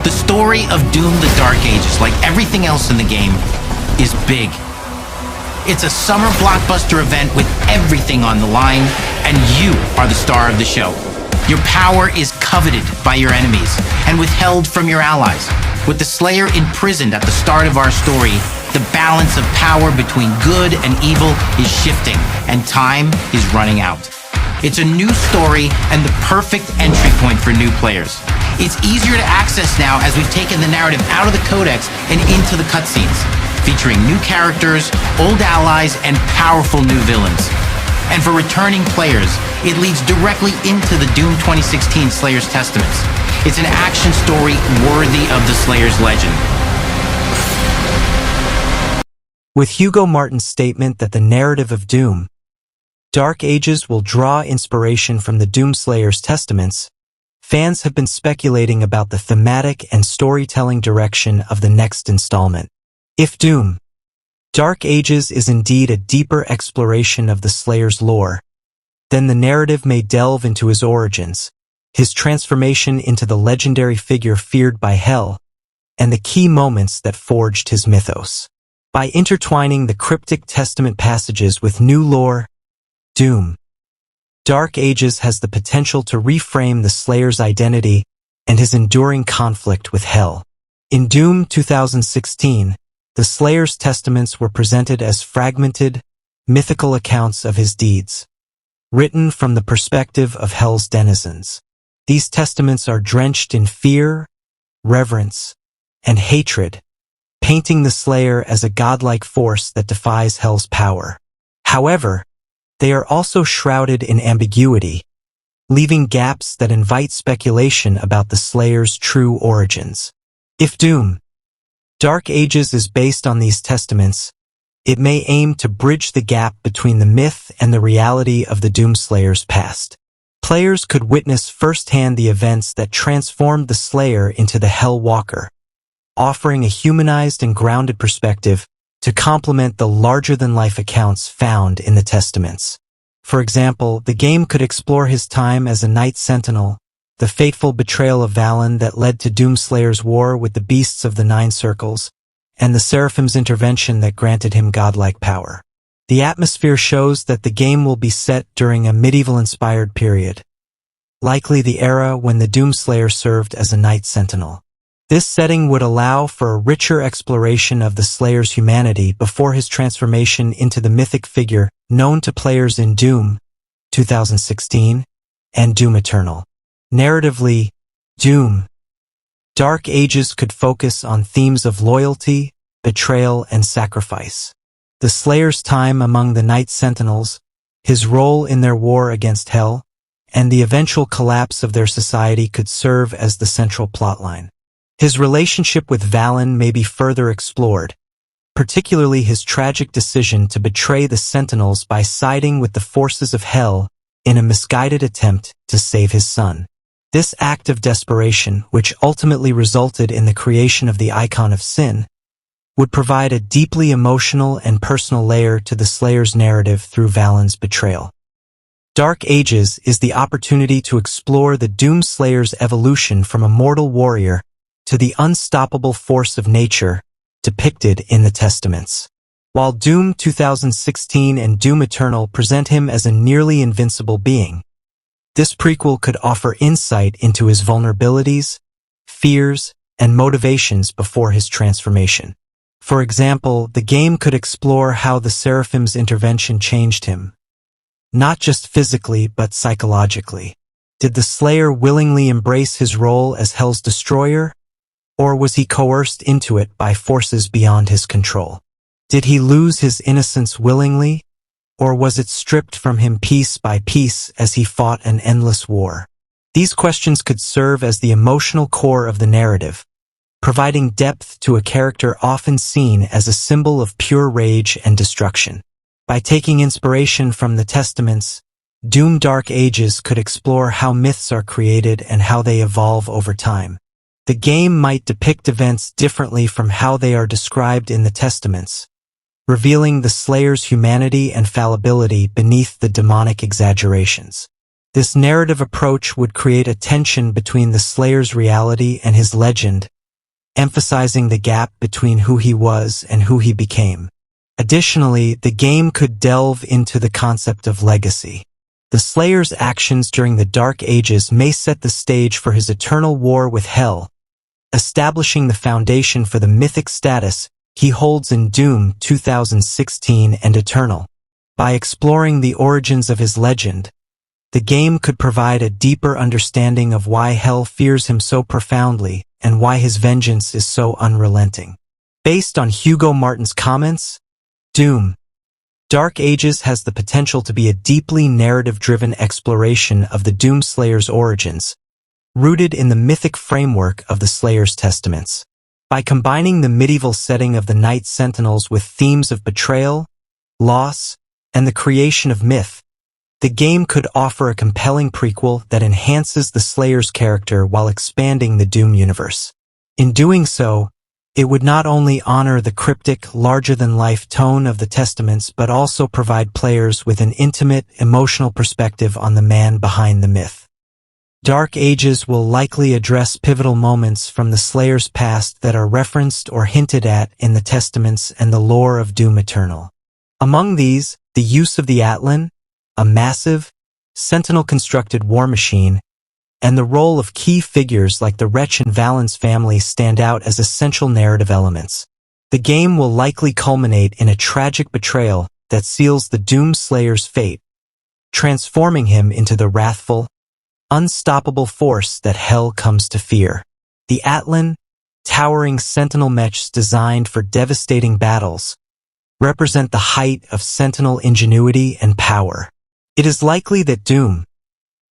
The story of Doom: The Dark Ages, like everything else in the game, is big. It's a summer blockbuster event with everything on the line, and you are the star of the show. Your power is coveted by your enemies and withheld from your allies. With the Slayer imprisoned at the start of our story, the balance of power between good and evil is shifting, and time is running out. It's a new story and the perfect entry point for new players. It's easier to access now as we've taken the narrative out of the codex and into the cutscenes, featuring new characters, old allies, and powerful new villains. And for returning players, it leads directly into the Doom 2016 Slayer's Testaments. It's an action story worthy of the Slayer's legend. With Hugo Martin's statement that the narrative of Doom: Dark Ages will draw inspiration from the Doom Slayer's Testaments, fans have been speculating about the thematic and storytelling direction of the next installment. If Doom: Dark Ages is indeed a deeper exploration of the Slayer's lore, then the narrative may delve into his origins, his transformation into the legendary figure feared by Hell, and the key moments that forged his mythos. By intertwining the cryptic Testament passages with new lore, Doom: Dark Ages has the potential to reframe the Slayer's identity and his enduring conflict with Hell. In Doom 2016, the Slayer's Testaments were presented as fragmented, mythical accounts of his deeds, written from the perspective of Hell's denizens. These testaments are drenched in fear, reverence, and hatred, painting the Slayer as a godlike force that defies Hell's power. However, they are also shrouded in ambiguity, leaving gaps that invite speculation about the Slayer's true origins. If Doom: Dark Ages is based on these testaments, it may aim to bridge the gap between the myth and the reality of the Doom Slayer's past. Players could witness firsthand the events that transformed the Slayer into the Hell Walker, offering a humanized and grounded perspective to complement the larger-than-life accounts found in the Testaments. For example, the game could explore his time as a Night Sentinel, the fateful betrayal of Valen that led to Doomslayer's war with the beasts of the Nine Circles, and the Seraphim's intervention that granted him godlike power. The atmosphere shows that the game will be set during a medieval-inspired period, likely the era when the Doomslayer served as a Night Sentinel. This setting would allow for a richer exploration of the Slayer's humanity before his transformation into the mythic figure known to players in Doom 2016 and Doom Eternal. Narratively, Doom: Dark Ages could focus on themes of loyalty, betrayal, and sacrifice. The Slayer's time among the Night Sentinels, his role in their war against Hell, and the eventual collapse of their society could serve as the central plotline. His relationship with Valen may be further explored, particularly his tragic decision to betray the Sentinels by siding with the forces of Hell in a misguided attempt to save his son. This act of desperation, which ultimately resulted in the creation of the Icon of Sin, would provide a deeply emotional and personal layer to the Slayer's narrative through Valen's betrayal. Dark Ages is the opportunity to explore the Doom Slayer's evolution from a mortal warrior to the unstoppable force of nature depicted in the Testaments. While Doom 2016 and Doom Eternal present him as a nearly invincible being, this prequel could offer insight into his vulnerabilities, fears, and motivations before his transformation. For example, the game could explore how the Seraphim's intervention changed him, not just physically but psychologically. Did the Slayer willingly embrace his role as Hell's destroyer, or was he coerced into it by forces beyond his control? Did he lose his innocence willingly, or was it stripped from him piece by piece as he fought an endless war? These questions could serve as the emotional core of the narrative, providing depth to a character often seen as a symbol of pure rage and destruction. By taking inspiration from the Testaments, Doom: Dark Ages could explore how myths are created and how they evolve over time. The game might depict events differently from how they are described in the Testaments, revealing the Slayer's humanity and fallibility beneath the demonic exaggerations. This narrative approach would create a tension between the Slayer's reality and his legend, emphasizing the gap between who he was and who he became. Additionally, the game could delve into the concept of legacy. The Slayer's actions during the Dark Ages may set the stage for his eternal war with Hell, establishing the foundation for the mythic status he holds in Doom 2016 and Eternal. By exploring the origins of his legend, the game could provide a deeper understanding of why Hell fears him so profoundly and why his vengeance is so unrelenting. Based on Hugo Martin's comments, Doom Dark Ages has the potential to be a deeply narrative-driven exploration of the Doomslayer's origins, rooted in the mythic framework of the Slayer's testaments. By combining the medieval setting of the Night Sentinels with themes of betrayal, loss, and the creation of myth, the game could offer a compelling prequel that enhances the Slayer's character while expanding the Doom universe. In doing so, it would not only honor the cryptic, larger-than-life tone of the Testaments but also provide players with an intimate, emotional perspective on the man behind the myth. Dark Ages will likely address pivotal moments from the Slayer's past that are referenced or hinted at in the Testaments and the lore of Doom Eternal. Among these, the use of the Atlan, a massive, Sentinel-constructed war machine, and the role of key figures like the Wretch and Valen's family stand out as essential narrative elements. The game will likely culminate in a tragic betrayal that seals the Doom Slayer's fate, transforming him into the wrathful, unstoppable force that Hell comes to fear. The Atlan, towering Sentinel mechs designed for devastating battles, represent the height of Sentinel ingenuity and power. It is likely that Doom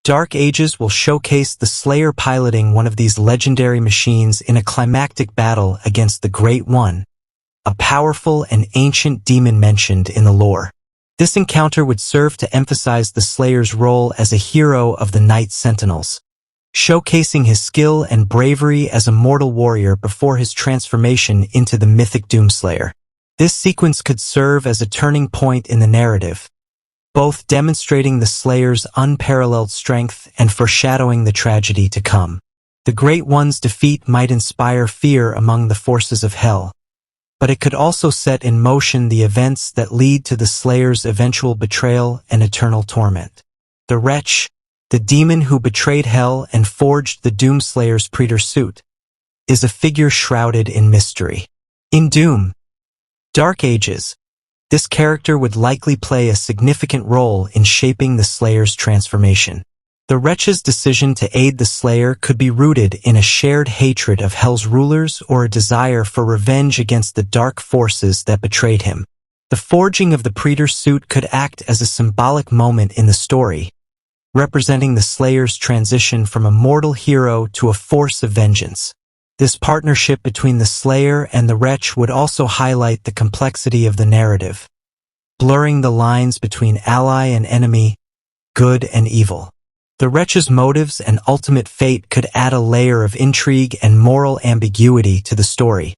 Dark Ages will showcase the Slayer piloting one of these legendary machines in a climactic battle against the Great One, a powerful and ancient demon mentioned in the lore. This encounter would serve to emphasize the Slayer's role as a hero of the Night Sentinels, showcasing his skill and bravery as a mortal warrior before his transformation into the mythic Doomslayer. This sequence could serve as a turning point in the narrative, both demonstrating the Slayer's unparalleled strength and foreshadowing the tragedy to come. The Great One's defeat might inspire fear among the forces of Hell, but it could also set in motion the events that lead to the Slayer's eventual betrayal and eternal torment. The Wretch, the demon who betrayed Hell and forged the Doomslayer's suit, is a figure shrouded in mystery. In Doom Dark Ages, this character would likely play a significant role in shaping the Slayer's transformation. The Wretch's decision to aid the Slayer could be rooted in a shared hatred of Hell's rulers or a desire for revenge against the dark forces that betrayed him. The forging of the Praetor's suit could act as a symbolic moment in the story, representing the Slayer's transition from a mortal hero to a force of vengeance. This partnership between the Slayer and the Wretch would also highlight the complexity of the narrative, blurring the lines between ally and enemy, good and evil. The Wretch's motives and ultimate fate could add a layer of intrigue and moral ambiguity to the story.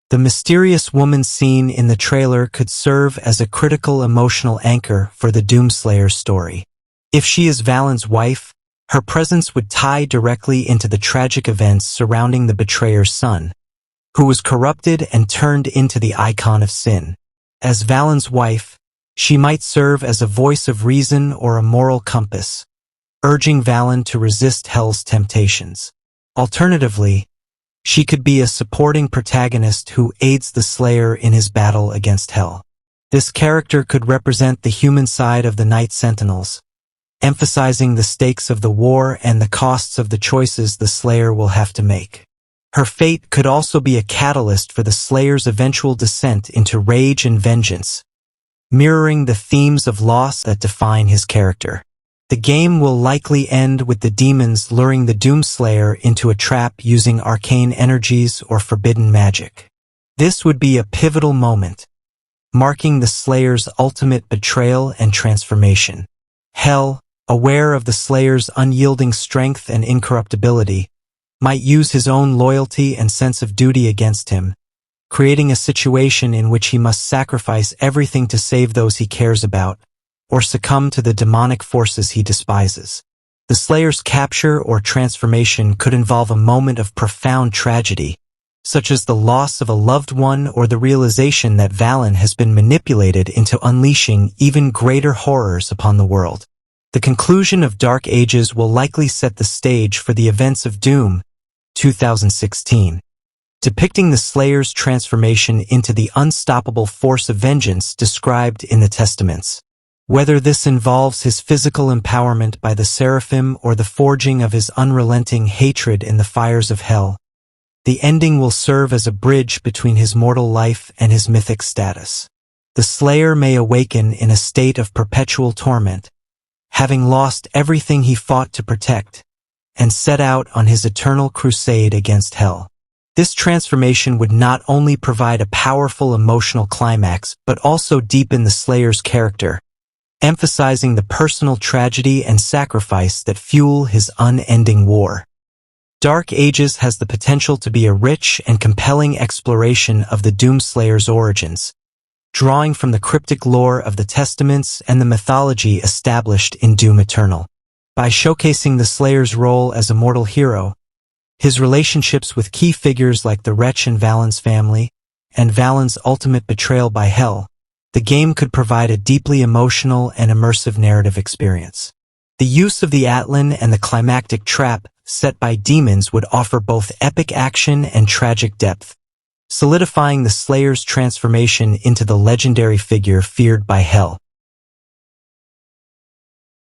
The mysterious woman seen in the trailer could serve as a critical emotional anchor for the Doomslayer's story. If she is Valen's wife, her presence would tie directly into the tragic events surrounding the betrayer's son, who was corrupted and turned into the icon of sin. As Valen's wife, she might serve as a voice of reason or a moral compass, urging Valen to resist Hell's temptations. Alternatively, she could be a supporting protagonist who aids the Slayer in his battle against Hell. This character could represent the human side of the Night Sentinels, emphasizing the stakes of the war and the costs of the choices the Slayer will have to make. Her fate could also be a catalyst for the Slayer's eventual descent into rage and vengeance, mirroring the themes of loss that define his character. The game will likely end with the demons luring the Doomslayer into a trap using arcane energies or forbidden magic. This would be a pivotal moment, marking the Slayer's ultimate betrayal and transformation. Hell, aware of the Slayer's unyielding strength and incorruptibility, might use his own loyalty and sense of duty against him, creating a situation in which he must sacrifice everything to save those he cares about, or succumb to the demonic forces he despises. The Slayer's capture or transformation could involve a moment of profound tragedy, such as the loss of a loved one or the realization that Valen has been manipulated into unleashing even greater horrors upon the world. The conclusion of Dark Ages will likely set the stage for the events of Doom 2016, depicting the Slayer's transformation into the unstoppable force of vengeance described in the Testaments. Whether this involves his physical empowerment by the Seraphim or the forging of his unrelenting hatred in the fires of hell, the ending will serve as a bridge between his mortal life and his mythic status. The Slayer may awaken in a state of perpetual torment, having lost everything he fought to protect, and set out on his eternal crusade against hell. This transformation would not only provide a powerful emotional climax, but also deepen the Slayer's character, emphasizing the personal tragedy and sacrifice that fuel his unending war. Dark Ages has the potential to be a rich and compelling exploration of the Doomslayer's origins, drawing from the cryptic lore of the Testaments and the mythology established in Doom Eternal. By showcasing the Slayer's role as a mortal hero, his relationships with key figures like the Wretch and Valen's family, and Valen's ultimate betrayal by Hell, the game could provide a deeply emotional and immersive narrative experience. The use of the Atlan and the climactic trap set by demons would offer both epic action and tragic depth, solidifying the Slayer's transformation into the legendary figure feared by Hell.